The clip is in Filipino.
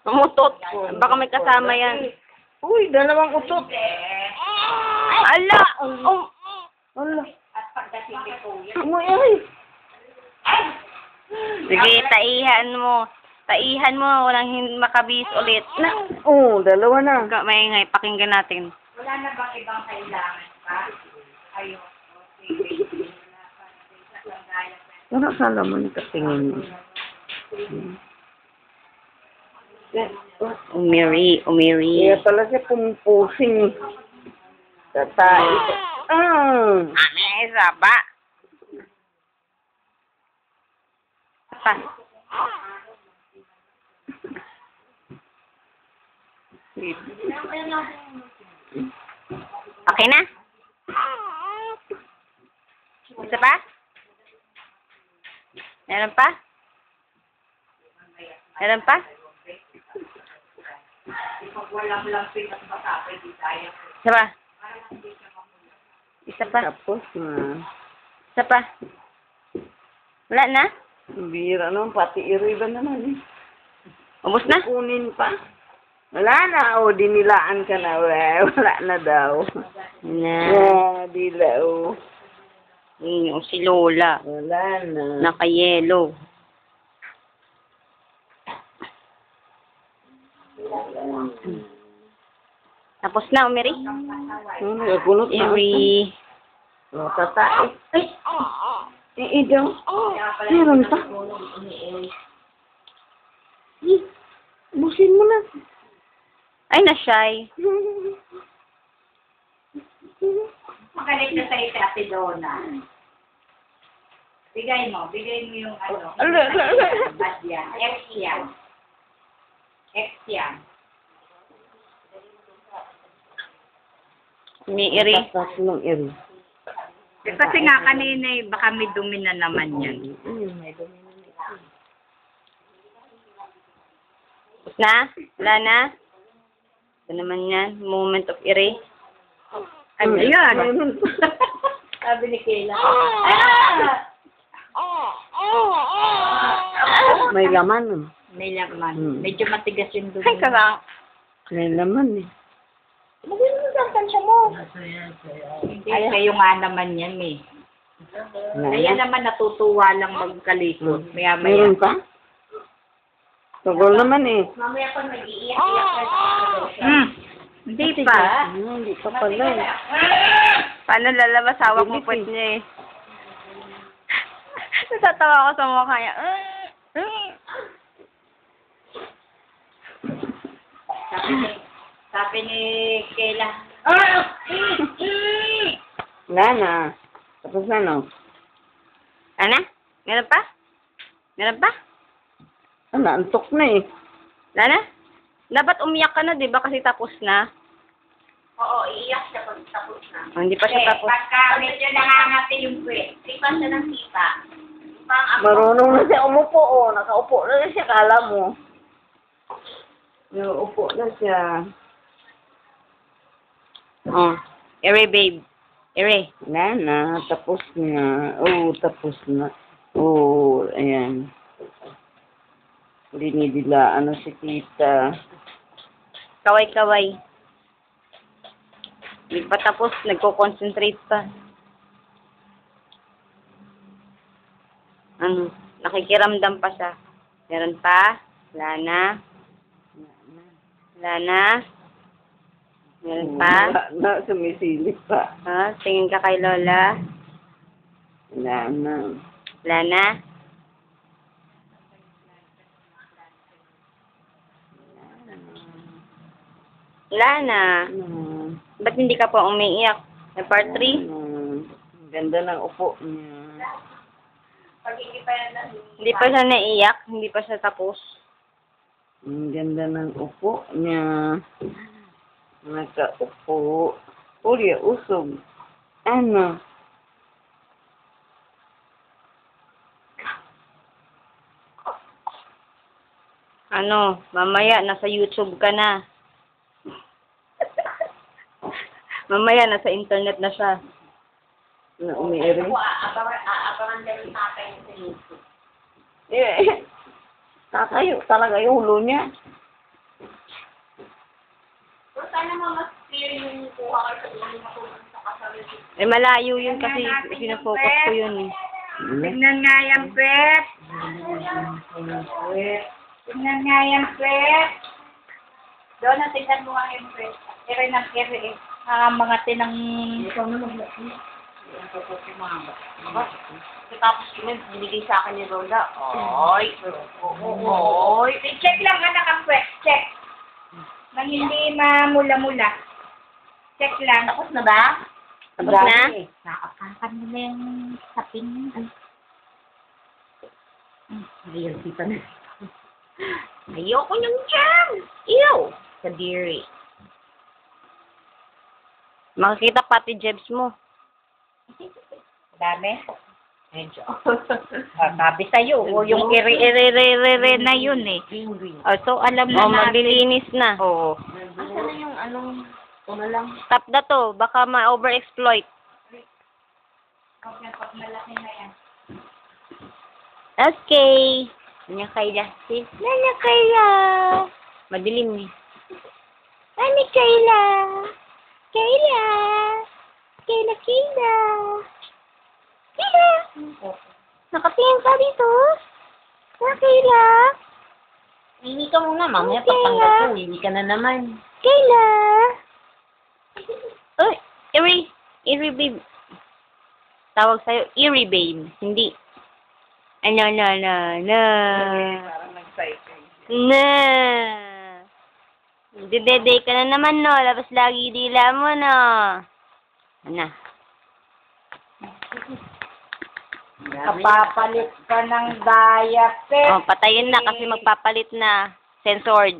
Umutot. Baka may kasama yan. Uy, dalawang utot. Ala! Ala. Uy, ay. Sige, taihan mo. Taihan mo. Walang makabis ulit. Dalawa na. Maingay, pakinggan natin. Wala na bang ibang kailangan pa? Ayun. Wala sa laman katingin mo. Umiri. Kaya pala siya pumpusing. Tatay. Ano isa ba? Pa. Okay na? Isa pa? Meron pa? Meron pa? Isa pa? Isa pa? Tapos na. Isa pa? Wala na? Bira naman, pati iroy ba naman eh. Ubus na? Kunin pa. Wala na, dinilaan ka na. Wala na daw. Na. Dilaw. Yung si Lola. Wala na. Naka-yellow. Tapos na, Umiri? Nagkulot na. Iri. Tatay. Ay, daw. Meron pa. Busin mo na. Ay, na-shy. Magaling na sa'yo si Ate Donna. Bigay mo yung ano. Bad yan. X yan. X yan. May iri. Tapos ng iri. Kasi nga kanina baka may dumi na naman yan. May dumi na. Tapos na? Wala na? Ito naman yan. Moment of iri. Ano yan? Sabi ni Kayla. May laman. May laman. Medyo matigas yung dumi. Ay, karang. May laman eh. Hindi, kayo nga naman yan eh. Kaya naman natutuwa lang magkalikot. Maya. Meron pa? Tugol naman eh. Mamaya pa nag-iiyak-iyak. Hindi pa. Hindi pa pala eh. Paano lalabas hawak mo puwet niya eh. Natatawa ako sa mukha niya. Sabi ni Kayla. Wala na. Tapos na no? Ano? Meron pa? Meron pa? Antok na eh. Wala na? Dapat umiyak ka na, di ba? Kasi tapos na. Oo, iiyak siya pag tapos na. Hindi pa siya tapos. Pagka medyo nangangati yung puwet, sipa siya ng sipa. Marunong na siya umupo oh. Nakaupo na siya, kala mo. Nakaupo na siya. Oh. Ere, babe. Ere. Wala na. Tapos na. Tapos na. Ayan. Dinidilaan na si tita. Kaway-kaway. Hindi pa tapos. Nagko-concentrate pa. Ano? Nakikiramdam pa siya. Meron pa? Wala na? Wala na? Meron pa? Wala na. Sumisilip pa. Ha? Tingin ka kay Lola? Wala na. Wala na? Wala na. Ba't hindi ka pa umiiyak? May part 3? Ganda ng upo niya. Hindi pa siya naiyak. Hindi pa siya tapos. Ang ganda ng upo niya. Nagka-upo. Uli, usog. Ano? Ano? Mamaya, nasa YouTube ka na. Mamaya, nasa internet na siya. Na umiiring. Aabangan din yung tatay niya sa YouTube. Tatayo talaga yung ulo niya. sana mga clear yung kuha kayo sa ulo matulog sa kasal. Eh, malayo yun kasi pinafocus ko yun eh. Tignan nga yan, Pet. Tignan nga yan, Pet. Doon na, tignan mo nga yan, Pet. Ere ng ere eh. Mga tinang... Ikaw na mag-lapin. Tapos yun, binigay sa akin ni Rola. Oy. Oy. Check lang anak ang Pet. Check. Nang hindi mamula-mula. Check lang. Tapos na ba? Tapos na? Nakakakan mo na yung sapin niya. Real dito na. Ayoko niyang jam. Ew. Kadiri. Makikita pati jebs mo. Dami. Medyo. Sabi sa'yo, o yung ire na yun eh. Oh, so, alam na Oh, natin. maglilinis na. Oo. Asa na yung anong, ano lang? Stop na to. Baka ma-overexploit. Pag malaki na yan. Okay. Nanya Kayla. Sis. Nanya Kayla. Madilim eh. Nanya Kayla. Kayla. Kayla, Kayla. Kayla. Nakatingin ka dito. Na Kayla. Hindi ka muna, mamaya Okay, pagtanggal ah. ko, hindi ka na naman. Kayla. Uy, Iri babe. Tawag sa'yo, Iri babe. Hindi. Ano. Parang nag-cycle. Na. Didede ka na naman, no? Labas lagi dila mo, no? Ano? Kapapalit ka ng diaper. Oh, patayin na kasi magpapalit na. Censored.